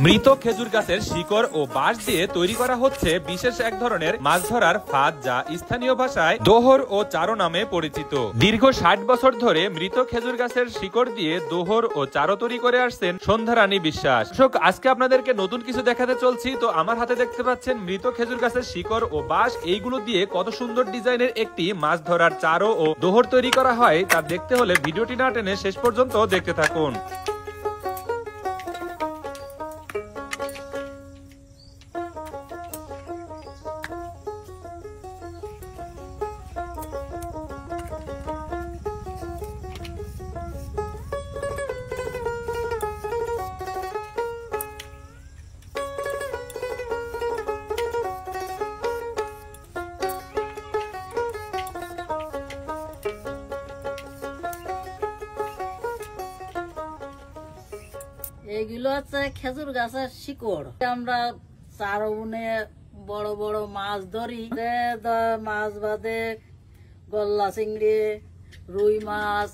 মৃত খেজুর গাছের শিকড় ও বাঁশ দিয়ে তৈরি করা হচ্ছে বিশেষ এক ধরনের মাছ ধরার ফাঁদ, যা স্থানীয় ভাষায় দোহর ও চারো নামে পরিচিত। দীর্ঘ ৬০ বছর ধরে মৃত খেজুর গাছের শিকড় দিয়ে দোহর ও চারো তৈরি করে আসছেন সন্ধ্যারানী বিশ্বাস। আজকে আপনাদেরকে নতুন কিছু দেখাতে চলছি। তো আমার হাতে দেখতে পাচ্ছেন মৃত খেজুর গাছের শিকড় ও বাঁশ, এইগুলো দিয়ে কত সুন্দর ডিজাইনের একটি মাছ ধরার চারো ও দোহর তৈরি করা হয়। তা দেখতে হলে ভিডিওটি না টেনে শেষ পর্যন্ত দেখতে থাকুন। এগুলো হচ্ছে খেজুর গাছের শিকড়। আমরা চারো বুনে বড় বড় মাছ ধরি। মাছ বাদে গল্লা চিংড়ি, রুই মাছ,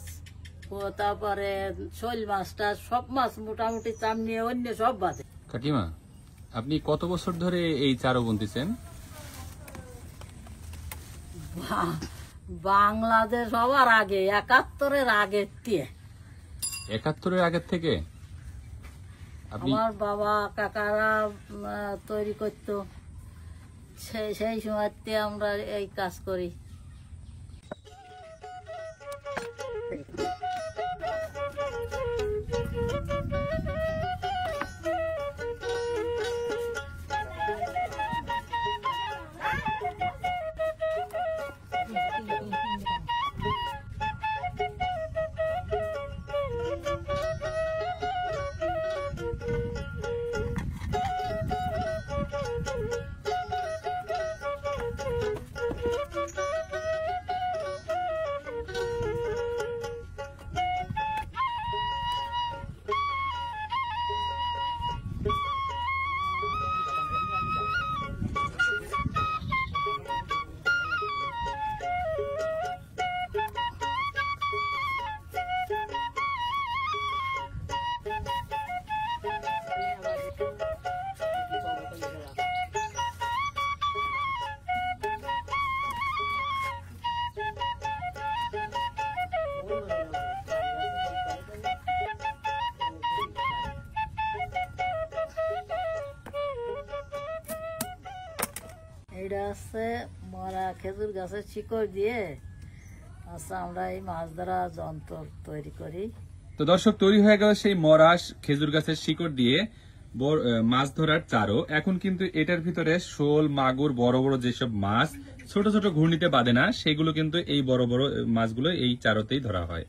তারপরে শৈল মাছটা, সব মাছ মোটামুটি চামনিয়ে অন্য সব বাদে। কাকিমা, আপনি কত বছর ধরে এই চারো বুনতেছেন? বাংলাদেশ সবার আগে ৭১-এর আগের দিয়ে। ৭১-এর আগের থেকে? আমার বাবা কাকারা তৈরি করতো, সেই সময়তে আমরা এই কাজ করি। এটা হচ্ছে মরা খেজুর গাছের শিকড় দিয়ে আমরা এই মাছ ধরা যন্ত্র তৈরি করি। তো দর্শক, তৈরি হয়ে গেল সেই মরাশ খেজুর গাছের শিকড় দিয়ে মাছ ধরার চারো। এখন কিন্তু এটার ভিতরে শোল, মাগুর, বড় বড় যেসব মাছ ছোট ছোট ঘূর্ণিতে বাঁধে না, সেগুলো কিন্তু এই বড় বড় মাছগুলো এই চারোতেই ধরা হয়।